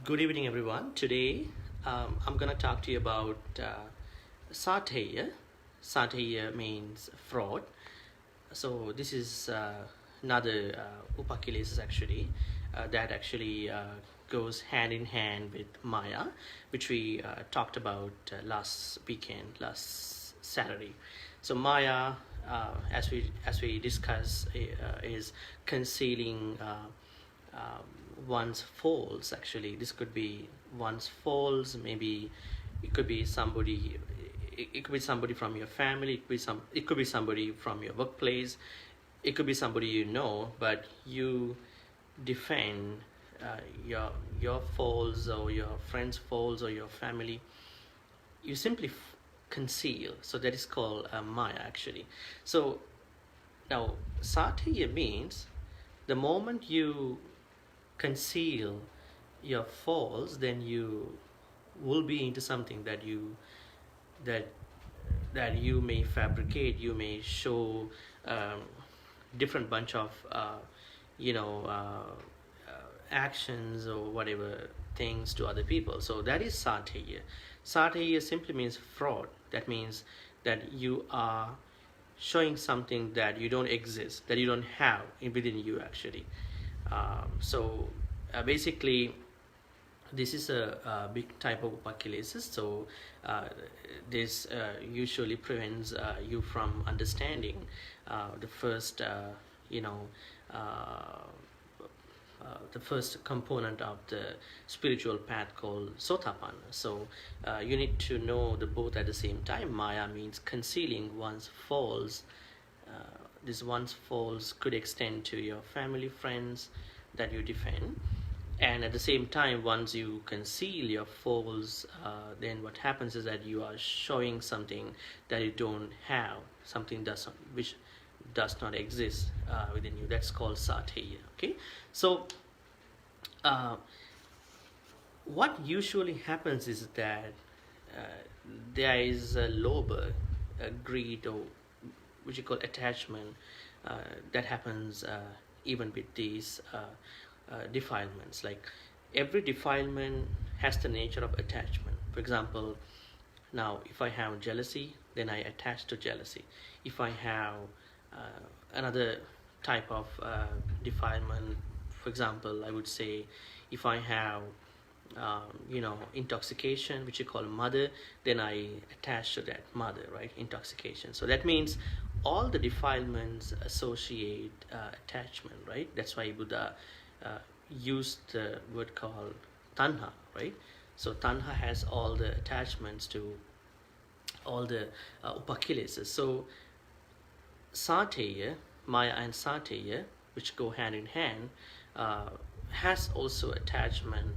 Good evening, everyone. Today, I'm going to talk to you about theyya. Theyya means fraud. So this is another upakilesis actually that actually goes hand in hand with Maya, which we talked about last weekend, last Saturday. So Maya, as we discuss, is concealing one's faults. Actually, this could be one's faults. Maybe it could be somebody. It could be somebody from your family. It could be somebody from your workplace. It could be somebody you know, but you defend your faults or your friend's faults or your family. You simply conceal. So that is called Maya actually. So now Satya means the moment you conceal your faults, then you will be into something that that you may fabricate. You may show um, different bunch of you know actions or whatever things to other people. So that is satya. Satya simply means fraud. That means that you are showing something that you don't exist, that you don't have within you actually. Basically, this is a big type of upakilesis. So this usually prevents you from understanding the first you know uh, the first component of the spiritual path called sotapanna. So you need to know the both at the same time. Maya means concealing one's faults. This one's faults could extend to your family, friends that you defend, and at the same time, once you conceal your faults, then what happens is that you are showing something that you don't have, something which does not exist within you. That's called satya. Okay, so what usually happens is that uh, there is a lobha, a greed, or which you call attachment, that happens even with these defilements. Like every defilement has the nature of attachment. For example, now if I have jealousy, then I attach to jealousy. If I have another type of defilement, for example, I would say if I have intoxication, which you call mother, then I attach to that mother, right? Intoxication. So that means all the defilements associate attachment, right? That's why Buddha used the word called tanha, right? So tanha has all the attachments to all the upakilesis. So satya, Maya and satya, which go hand in hand, has also attachment.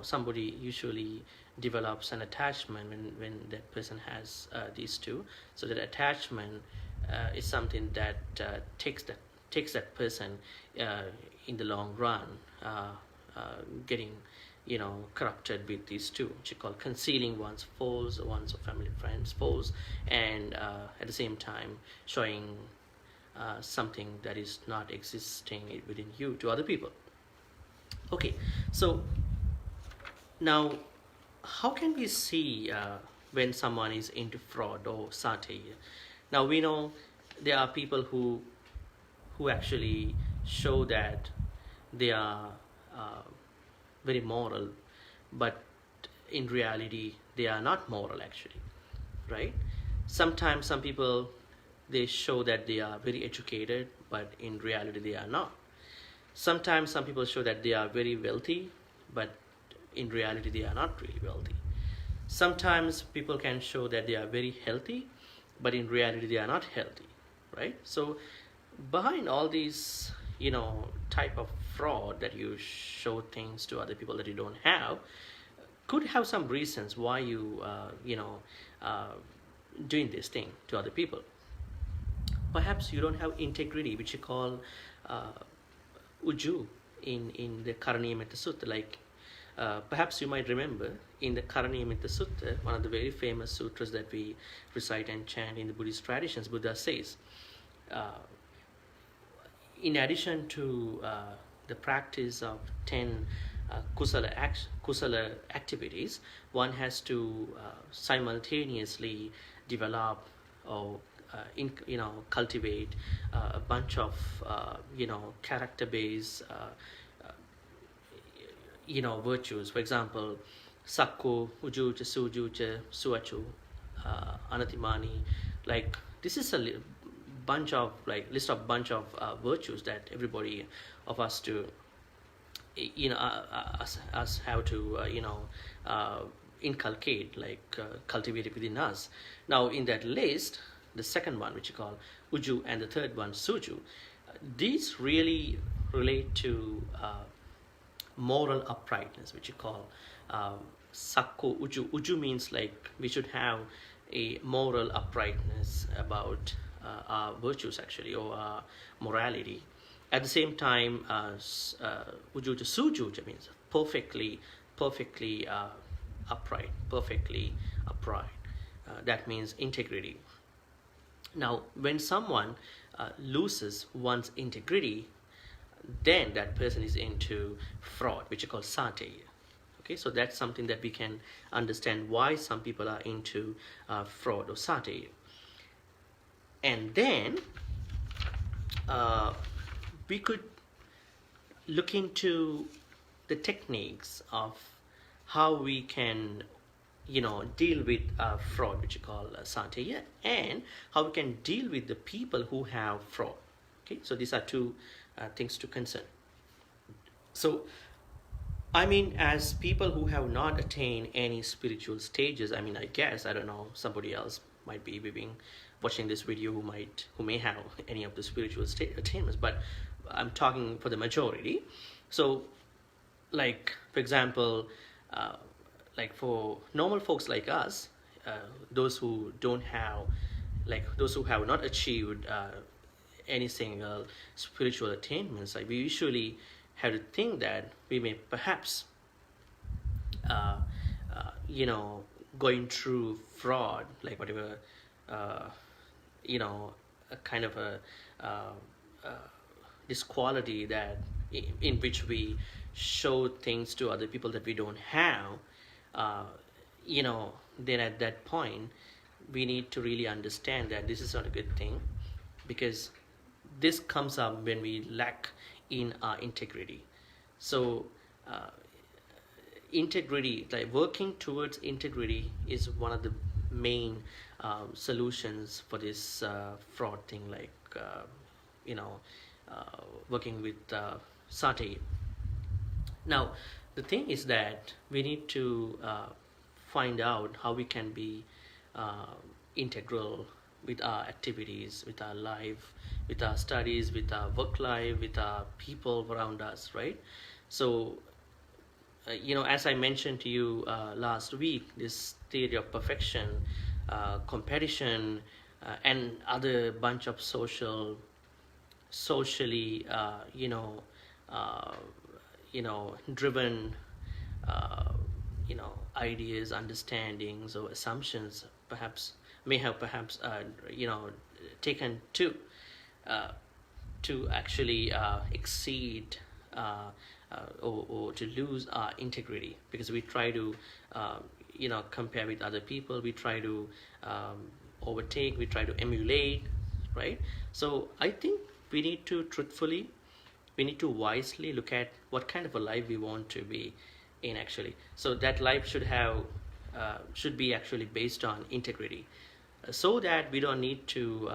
Somebody usually develops an attachment when that person has these two. So that attachment is something that takes that person in the long run, getting corrupted with these two, which you call concealing one's faults, one's family friends faults, and at the same time showing something that is not existing within you to other people. Okay, so now how can we see when someone is into fraud or satya? Now we know there are people who actually show that they are very moral, but in reality they are not moral actually, right? Sometimes some people, they show that they are very educated, but in reality they are not. Sometimes some people show that they are very wealthy, but in reality they are not really wealthy. Sometimes people can show that they are very healthy, but in reality they are not healthy, right? So behind all these type of fraud, that you show things to other people that you don't have, could have some reasons why you doing this thing to other people. Perhaps you don't have integrity, which you call uju in the Karaniyamita Sutta. Like perhaps you might remember in the Karaniyamita Sutta, one of the very famous sutras that we recite and chant in the Buddhist traditions, Buddha says, in addition to the practice of 10 kusala activities, one has to simultaneously develop or cultivate a bunch of character-based virtues. For example, sakko, ujucha, sujucha, suachu, anatimani. Like, this is a bunch of bunch of virtues that everybody of us to us have to inculcate, cultivate it within us. Now, in that list, the second one, which you call uju, and the third one, suju, these really relate to moral uprightness, which you call sakko uju. Uju means like we should have a moral uprightness about our virtues, actually, or our morality. At the same time, ujuja sujuja means perfectly upright, perfectly upright. That means integrity. Now, when someone loses one's integrity, then that person is into fraud, which is called theyya. Okay, so that's something that we can understand why some people are into fraud or theyya. And then we could look into the techniques of how we can deal with fraud, which you call theyya, and how we can deal with the people who have fraud. Okay, so these are two things to consider. So, I mean, as people who have not attained any spiritual stages, I mean, I guess, I don't know, somebody else might be watching this video who may have any of the spiritual attainments, but I'm talking for the majority. So, like, for example, like for normal folks like us, those who don't have, those who have not achieved any single spiritual attainments, we usually have to think that we may perhaps going through fraud, like whatever a kind of a this quality that in which we show things to other people that we don't have, then at that point we need to really understand that this is not a good thing, because this comes up when we lack in our integrity. So integrity, like working towards integrity, is one of the main solutions for this fraud thing, working with theyya. Now, the thing is that we need to find out how we can be integral with our activities, with our life, with our studies, with our work life, with our people around us, right? So, as I mentioned to you last week, this theory of perfection, competition, and other bunch of socially, driven, ideas, understandings, or assumptions, may have taken to actually exceed or to lose our integrity, because we try to compare with other people, we try to overtake, we try to emulate, right? So I think we need to wisely look at what kind of a life we want to be in, actually. So that life should be actually based on integrity, so that we don't need to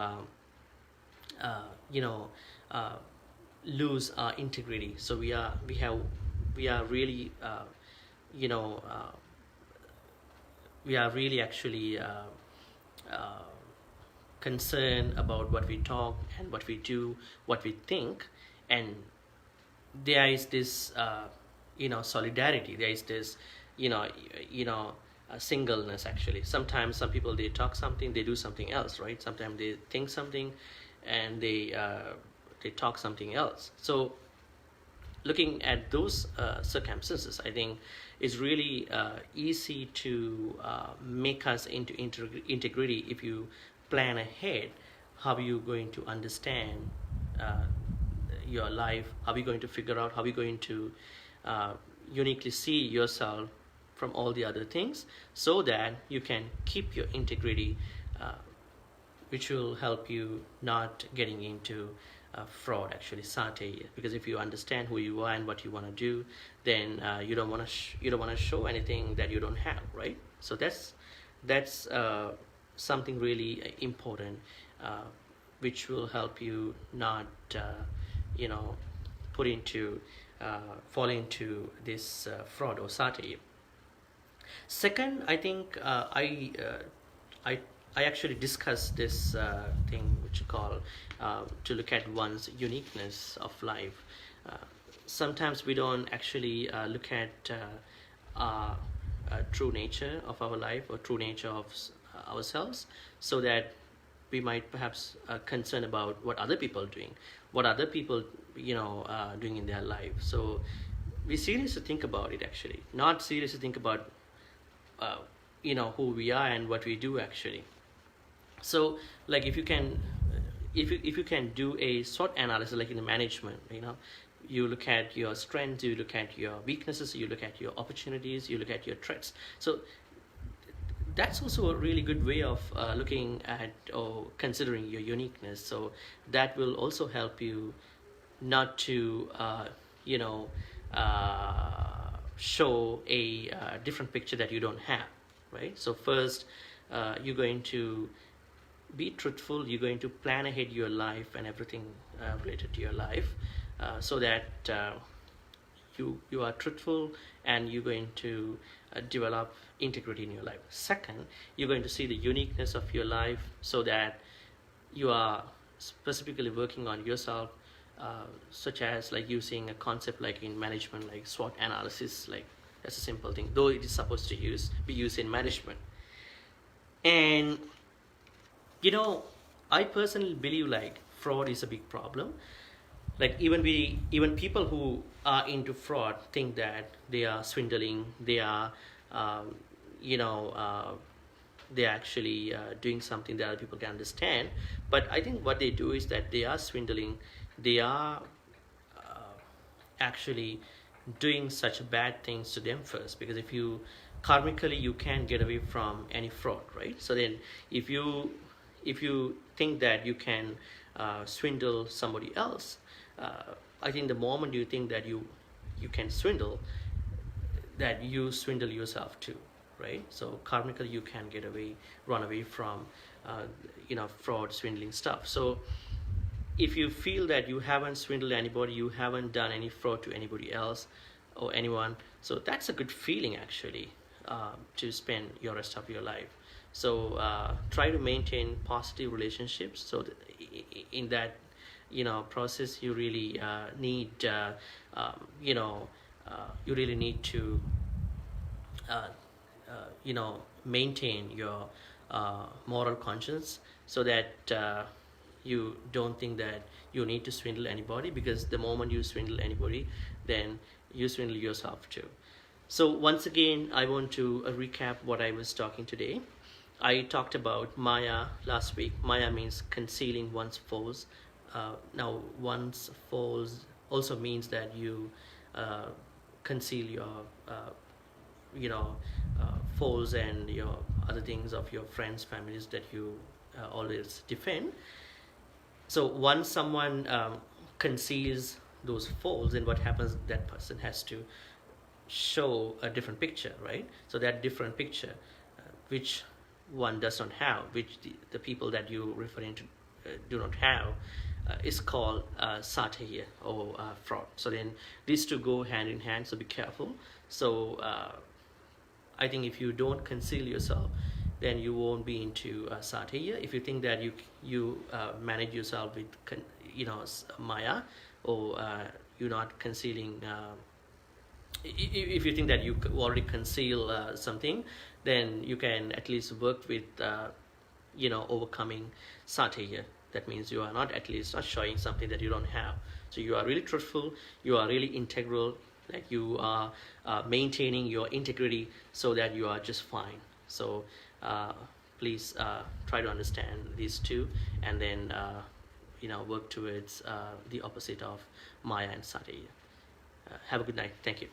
lose our integrity. So we are really actually concerned about what we talk and what we do, what we think, and there is this solidarity. There is this singleness, actually. Sometimes some people, they talk something, they do something else, right? Sometimes they think something and they talk something else. So looking at those circumstances, I think it's really easy to make us into integrity if you plan ahead how you're going to understand your life, how are you going to figure out, how are you going to uh, uniquely see yourself from all the other things, so that you can keep your integrity, which will help you not getting into fraud, actually satya. Because if you understand who you are and what you want to do, then you don't want to you don't want to show anything that you don't have, right? So that's something really important, which will help you not you know put into fall into this fraud or satya. Second, I think I I actually discussed this thing which you call to look at one's uniqueness of life. Uh, Sometimes we don't actually look at our true nature of our life, or true nature of ourselves, so that we might perhaps concern about what other people are doing, what other people doing in their life. So we seriously think about it, actually, not seriously think about uh, who we are and what we do, actually. So, like, if you can do a SWOT analysis, like in the management, you look at your strengths, you look at your weaknesses, you look at your opportunities, you look at your threats. So that's also a really good way of looking at or considering your uniqueness. So that will also help you not to you know show a different picture that you don't have, right? So first, you're going to be truthful, you're going to plan ahead your life and everything related to your life, so that you are truthful, and you're going to develop integrity in your life. Second, you're going to see the uniqueness of your life, so that you are specifically working on yourself, such as like using a concept like in management, like SWOT analysis. Like, that's a simple thing, though it is supposed to be used in management. And I personally believe like fraud is a big problem. Like, even people who are into fraud think that they are swindling, they are um, you know they're actually doing something that other people can understand. But I think what they do is that they are swindling, they are actually doing such bad things to them first. Because if you karmically, you can't get away from any fraud, right? So then if you think that you can swindle somebody else, I think the moment you think that you can swindle, that you swindle yourself too, right? So karmically, you can run away from fraud, swindling stuff. So if you feel that you haven't swindled anybody, you haven't done any fraud to anybody else or anyone, so that's a good feeling, actually, to spend your rest of your life. So try to maintain positive relationships. So in that process, you really need you really need to maintain your moral conscience, so that you don't think that you need to swindle anybody. Because the moment you swindle anybody, then you swindle yourself too. So once again, I want to recap what I was talking today. I talked about Maya last week. Maya means concealing one's faults. Now, one's faults also means that you conceal your faults and your other things of your friends, families, that you always defend. So once someone conceals those faults, then what happens? That person has to show a different picture, right? So that different picture, which one does not have, which the people that you referring to do not have, is called satya, or fraud. So then these two go hand in hand, so be careful. So I think if you don't conceal yourself, then you won't be into satya. If you think that you manage yourself with maya, or you're not concealing, if you think that you already conceal something, then you can at least work with overcoming satya. That means you are not showing something that you don't have. So you are really truthful, you are really integral, like you are maintaining your integrity, so that you are just fine. So please try to understand these two, and then work towards the opposite of maya and satya. Have a good night. Thank you.